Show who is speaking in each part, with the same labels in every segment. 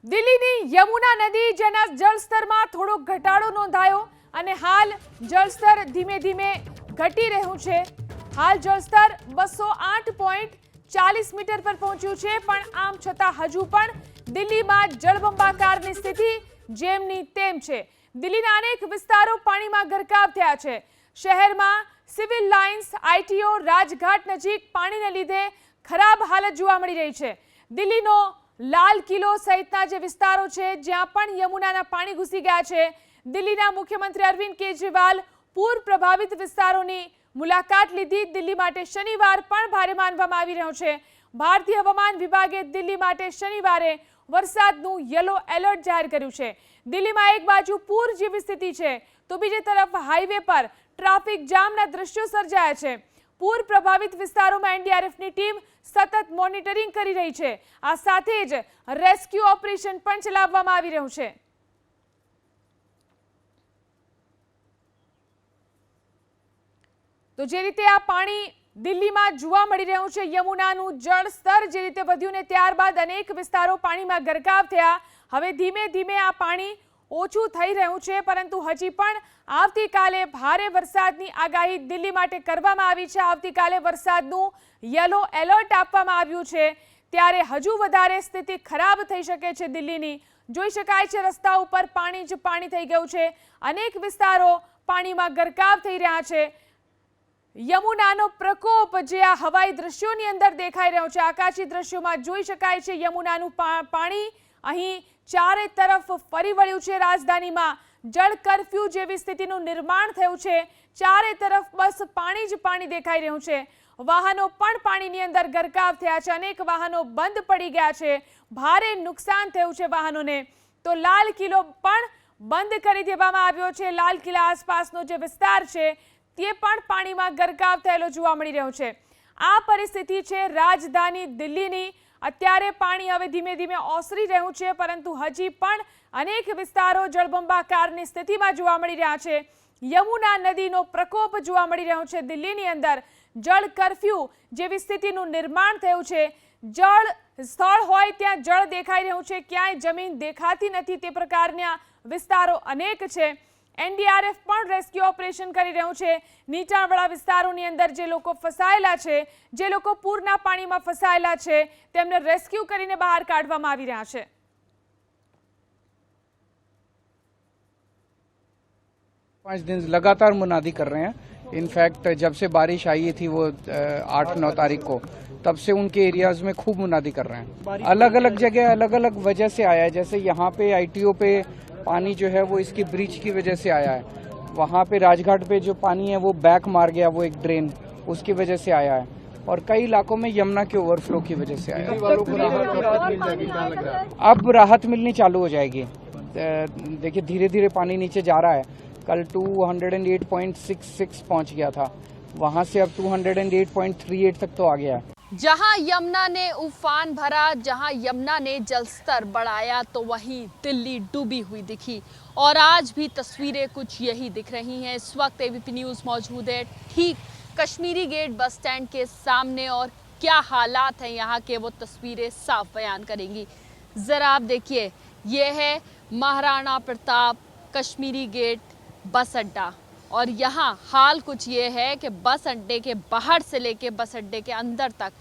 Speaker 1: દિલ્હીની યમુના નદી જેના જળસ્તરમાં થોડો ઘટાડો નોંધાયો અને હાલ જળસ્તર ધીમે ધીમે ઘટી રહ્યું છે। હાલ જળસ્તર 208.40 મીટર પર પહોંચ્યું છે, પણ આમ છતાં હજુ પણ દિલ્હીમાં જળબંબાકારની સ્થિતિ જેમની તેમ છે। દિલ્હીના અનેક વિસ્તારો પાણીમાં ગરકાવ થયા છે। શહેરમાં સિવિલ લાઇન્સ, આઈટીઓ, રાજઘાટ નજીક પાણીને લીધે ખરાબ હાલત જોવા મળી રહી છે। દિલ્હીનો લાલ કિલ્લો સહિતના જે વિસ્તારો છે જ્યાં પણ યમુનાના પાણી ઘૂસી ગયા છે। દિલ્હીના મુખ્યમંત્રી અરવિંદ કેજરીવાલ પૂર પ્રભાવિત વિસ્તારોની મુલાકાત લીધી। દિલ્હી માટે શનિવાર પણ ભારે માનવામાં આવી રહ્યો છે। ભારતીય હવામાન વિભાગે દિલ્હી માટે શનિવારે વરસાદનું યલો એલર્ટ જાહેર કર્યું છે। દિલ્હીમાં એક બાજુ પૂર જેવી સ્થિતિ છે તો બીજી તરફ હાઈવે પર ટ્રાફિક જામના દ્રશ્યો સર્જાયા છે। પૂર પ્રભાવિત વિસ્તારોમાં એનડીઆરએફની ટીમ સતત મોનિટરિંગ કરી રહી છે। આ સાથે જ રેસ્ક્યુ ઓપરેશન પણ ચલાવવામાં આવી રહ્યું છે। તો જે રીતે આ પાણી દિલ્હીમાં જોવા મળી રહ્યું છે, યમુનાનું જળસ્તર જે રીતે વધ્યું ને ત્યારબાદ અનેક વિસ્તારો પાણીમાં ગરકાવ થયા। હવે ધીમે ધીમે આ પાણી ઓછું થઈ રહ્યું છે, પરંતુ હજી પણ આવતીકાલે ભારે વરસાદની આગાહી દિલ્હી માટે કરવામાં આવી છે। આવતીકાલે વરસાદનું યલો એલર્ટ આપવામાં આવ્યું છે, ત્યારે હજુ વધારે સ્થિતિ ખરાબ થઈ શકે છે દિલ્હીની। જોઈ શકાય છે રસ્તા ઉપર પાણી જ પાણી થઈ ગયું છે। અનેક વિસ્તારો પાણીમાં ગરકાવ થઈ રહ્યા છે। યમુનાનો પ્રકોપ જે આ હવાઈ દ્રશ્યોની અંદર દેખાઈ રહ્યો છે, આકાશી દ્રશ્યોમાં જોઈ શકાય છે યમુનાનું પાણી અહીં ચારે તરફ ફરી વળ્યું છે। રાજધાનીમાં જળ કર્ફ્યુ જેવી સ્થિતિનું નિર્માણ થયું છે। ચારે તરફ બસ પાણી જ પાણી દેખાઈ રહ્યું છે। વાહનો પણ પાણીની અંદર ગરકાવ થયા છે। અનેક વાહનો બંધ પડી ગયા છે। ભારે નુકસાન થયું છે વાહનોને। તો લાલ કિલ્લો પણ બંધ કરી દેવામાં આવ્યો છે। લાલ કિલ્લા આસપાસનો જે વિસ્તાર છે તે પણ પાણીમાં ગરકાવ થયેલો જોવા મળી રહ્યો છે। આ પરિસ્થિતિ છે રાજધાની દિલ્હીની। અત્યારે પાણી હવે ધીમે ધીમે ઓસરી રહ્યું છે, પરંતુ હજી પણ અનેક વિસ્તારો જળબંબાકારની સ્થિતિમાં જોવા મળી રહ્યા છે। યમુના નદીનો પ્રકોપ જોવા મળી રહ્યો છે દિલ્હીની અંદર। જળ કર્ફ્યુ જેવી સ્થિતિનું નિર્માણ થયું છે। જળ સ્થળ હોય ત્યાં જળ દેખાઈ રહ્યું છે, ક્યાંય જમીન દેખાતી નથી તે પ્રકારના વિસ્તારો અનેક છે। એનડીઆરએફ પણ રેસ્ક્યુ ઓપરેશન કરી રહ્યું છે। નીચાણવાળા વિસ્તારોની અંદર જે લોકો ફસાયેલા છે, જે લોકો પૂરના પાણીમાં ફસાયેલા છે, તેમને રેસ્ક્યુ કરીને બહાર કાઢવામાં આવી રહ્યા છે।
Speaker 2: 5 दिन लगातार मुनादी कर रहे हैं। इनफैक्ट जब से बारिश आई थी वो 8-9 तारीख को, तब से उनके एरियाज में खूब मुनादी कर रहे हैं। अलग अलग जगह अलग अलग वजह से आया है। जैसे यहाँ पे आईटीओ पे पानी जो है वो इसकी ब्रिज की वजह से आया है। वहाँ पे राजघाट पे जो पानी है वो बैक मार गया, वो एक ड्रेन, उसकी वजह से आया है। और कई इलाकों में यमुना के ओवरफ्लो की वजह से आया है। अब राहत मिलनी चालू हो जाएगी। देखिए धीरे धीरे पानी नीचे जा रहा है। कल 208.66 पहुंच गया था, वहां से अब 208.38 तक तो आ गया है।
Speaker 3: जहां यमुना ने उफान भरा, जहां यमुना ने जलस्तर बढ़ाया, तो वहीं दिल्ली डूबी हुई दिखी। और आज भी तस्वीरें कुछ यही दिख रही हैं। इस वक्त एबीपी न्यूज़ मौजूद है ठीक कश्मीरी गेट बस स्टैंड के सामने, और क्या हालात हैं यहाँ के वो तस्वीरें साफ बयान करेंगी। ज़रा आप देखिए, ये है महाराणा प्रताप कश्मीरी गेट बस अड्डा, और यहाँ हाल कुछ ये है कि बस अड्डे के बाहर से लेके बस अड्डे के अंदर तक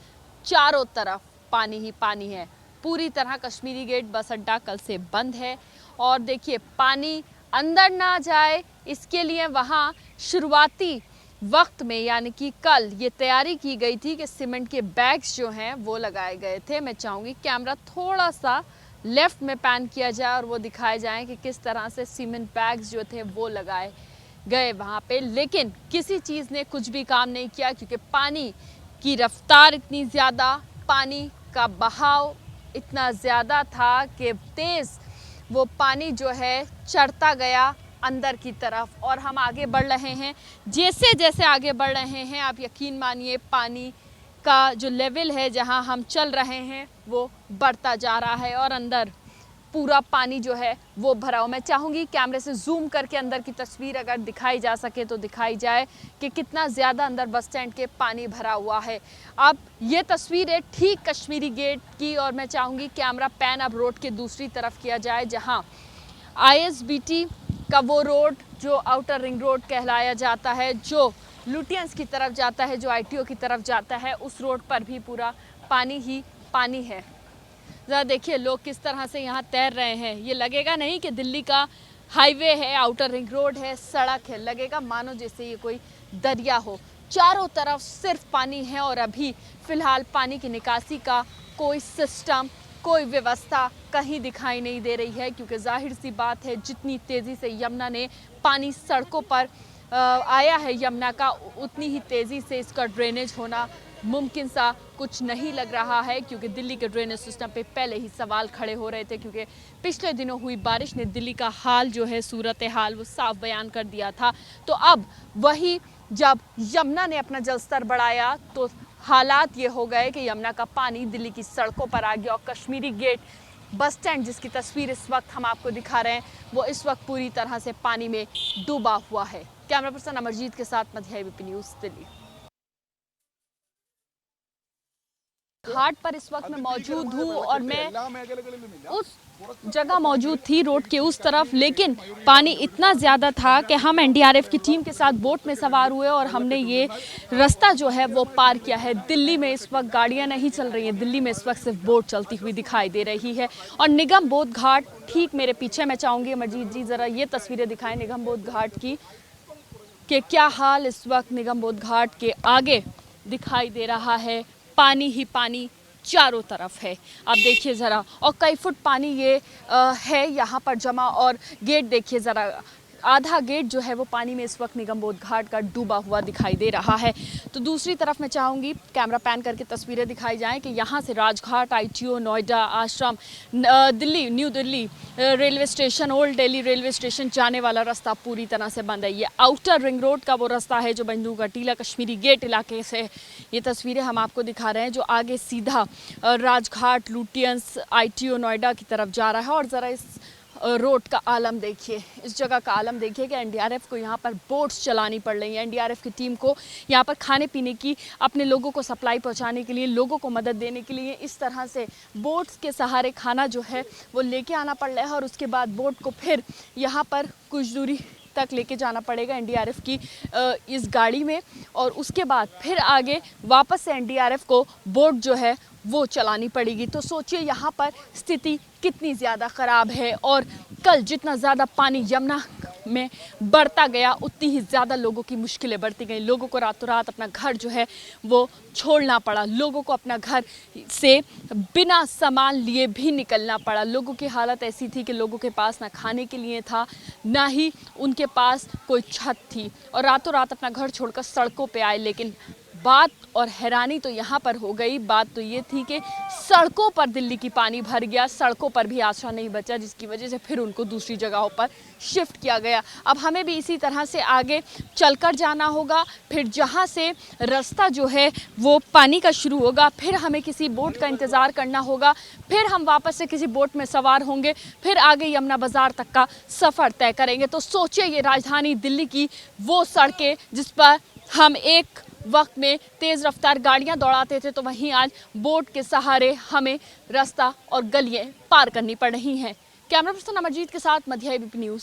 Speaker 3: चारों तरफ पानी ही पानी है। पूरी तरह कश्मीरी गेट बस अड्डा कल से बंद है। और देखिए पानी अंदर ना जाए इसके लिए वहाँ शुरुआती वक्त में यानी कि कल ये तैयारी की गई थी कि सीमेंट के बैग्स जो हैं वो लगाए गए थे। मैं चाहूँगी कैमरा थोड़ा सा लेफ्ट में पैन किया जाए और वो दिखाए जाएँ कि किस तरह से सीमेंट बैग्स जो थे वो लगाए गए वहाँ पे। लेकिन किसी चीज़ ने कुछ भी काम नहीं किया, क्योंकि पानी की रफ्तार इतनी ज़्यादा, पानी का बहाव इतना ज़्यादा था कि तेज़ वो पानी जो है चढ़ता गया अंदर की तरफ। और हम आगे बढ़ रहे हैं, जैसे जैसे आगे बढ़ रहे हैं आप यकीन मानिए पानी का जो लेवल है जहाँ हम चल रहे हैं वो बढ़ता जा रहा है। और अंदर पूरा पानी जो है वो भरा हो। मैं चाहूँगी कैमरे से जूम करके अंदर की तस्वीर अगर दिखाई जा सके तो दिखाई जाए कि कितना ज़्यादा अंदर बस स्टैंड के पानी भरा हुआ है। अब ये तस्वीर है ठीक कश्मीरी गेट की और मैं चाहूँगी कैमरा पैन अब रोड के दूसरी तरफ किया जाए जहाँ ISBT का वो रोड जो आउटर रिंग रोड कहलाया जाता है, जो लुटियंस की तरफ जाता है, जो ITO की तरफ जाता है, उस रोड पर भी पूरा पानी ही पानी है। ज़रा देखिए लोग किस तरह से यहाँ तैर रहे हैं। ये लगेगा नहीं कि दिल्ली का हाईवे है, आउटर रिंग रोड है, सड़क है, लगेगा मानो जैसे ये कोई दरिया हो। चारों तरफ सिर्फ पानी है और अभी फ़िलहाल पानी की निकासी का कोई सिस्टम, कोई व्यवस्था कहीं दिखाई नहीं दे रही है, क्योंकि जाहिर सी बात है जितनी तेज़ी से यमुना ने पानी सड़कों पर आया है यमुना का, उतनी ही तेज़ी से इसका ड्रेनेज होना मुमकिन सा कुछ नहीं लग रहा है, क्योंकि दिल्ली के ड्रेनेज सिस्टम पे पहले ही सवाल खड़े हो रहे थे, क्योंकि पिछले दिनों हुई बारिश ने दिल्ली का हाल जो है, सूरत हाल वो साफ बयान कर दिया था। तो अब वही जब यमुना ने अपना जलस्तर बढ़ाया तो हालात ये हो गए कि यमुना का पानी दिल्ली की सड़कों पर आ गया और कश्मीरी गेट बस स्टैंड जिसकी तस्वीर इस वक्त हम आपको दिखा रहे हैं वो इस वक्त पूरी तरह से पानी में डूबा हुआ है। कैमरा पर्सन अमरजीत के साथ मध्य ABP न्यूज़ दिल्ली। घाट पर इस वक्त मैं मौजूद हूँ और मैं उस जगह मौजूद थी रोड के उस तरफ, लेकिन पानी इतना ज़्यादा था कि हम NDRF की टीम के साथ बोट में सवार हुए और हमने ये रास्ता जो है वो पार किया है। दिल्ली में इस वक्त गाड़ियाँ नहीं चल रही हैं, दिल्ली में इस वक्त सिर्फ बोट चलती हुई दिखाई दे रही है और निगम बोध घाट ठीक मेरे पीछे। मैं चाहूँगी अमरजीत जी ज़रा ये तस्वीरें दिखाएँ निगम बोध घाट की कि क्या हाल इस वक्त निगम बोध घाट के आगे दिखाई दे रहा है। पानी ही पानी चारों तरफ है, आप देखिए ज़रा, और कई फुट पानी ये है यहाँ पर जमा और गेट देखिए ज़रा, आधा गेट जो है वो पानी में इस वक्त निगम बोध घाट का डूबा हुआ दिखाई दे रहा है। तो दूसरी तरफ मैं चाहूँगी कैमरा पैन करके तस्वीरें दिखाई जाएं कि यहाँ से राजघाट, ITO, नोएडा, आश्रम, Delhi, new Delhi railway station, old Delhi railway station जाने वाला रास्ता पूरी तरह से बंद है। ये आउटर रिंग रोड का वो रास्ता है जो बंदूक टीला कश्मीरी गेट इलाके से ये तस्वीरें हम आपको दिखा रहे हैं, जो आगे सीधा राजघाट, लुटियंस, ITO, नोएडा की तरफ जा रहा है। और ज़रा इस रोड का आलम देखिए, इस जगह का आलम देखिए कि NDRF को यहाँ पर बोट्स चलानी पड़ रही हैं। NDRF की टीम को यहाँ पर खाने पीने की, अपने लोगों को सप्लाई पहुँचाने के लिए, लोगों को मदद देने के लिए इस तरह से बोट्स के सहारे खाना जो है वो लेके आना पड़ रहा है और उसके बाद बोट को फिर यहाँ पर कुछ दूरी तक लेके जाना पड़ेगा NDRF की इस गाड़ी में और उसके बाद फिर आगे वापस से NDRF को बोट जो है वो चलानी पड़ेगी। तो सोचिए यहाँ पर स्थिति कितनी ज़्यादा ख़राब है और कल जितना ज़्यादा पानी यमुना में बढ़ता गया उतनी ही ज़्यादा लोगों की मुश्किलें बढ़ती गई। लोगों को रातों रात अपना घर जो है वो छोड़ना पड़ा, लोगों को अपना घर से बिना सामान लिए भी निकलना पड़ा। लोगों की हालत ऐसी थी कि लोगों के पास ना खाने के लिए था, ना ही उनके पास कोई छत थी और रातों रात अपना घर छोड़कर सड़कों पे आए। लेकिन बात और हैरानी तो यहाँ पर हो गई, बात तो ये थी कि सड़कों पर दिल्ली की पानी भर गया, सड़कों पर भी आशा नहीं बचा, जिसकी वजह से फिर उनको दूसरी जगहों पर शिफ्ट किया गया। अब हमें भी इसी तरह से आगे चलकर जाना होगा, फिर जहाँ से रास्ता जो है वो पानी का शुरू होगा, फिर हमें किसी बोट का इंतज़ार करना होगा, फिर हम वापस से किसी बोट में सवार होंगे, फिर आगे यमुना बाज़ार तक का सफ़र तय करेंगे। तो सोचिए ये राजधानी दिल्ली की वो सड़कें जिस पर हम एक वक्त में तेज़ रफ्तार गाड़ियां दौड़ाते थे, तो वहीं आज बोट के सहारे हमें रास्ता और गलियां पार करनी पड़ रही हैं। कैमरा पर्सन अमरजीत के साथ मध्य ABP न्यूज़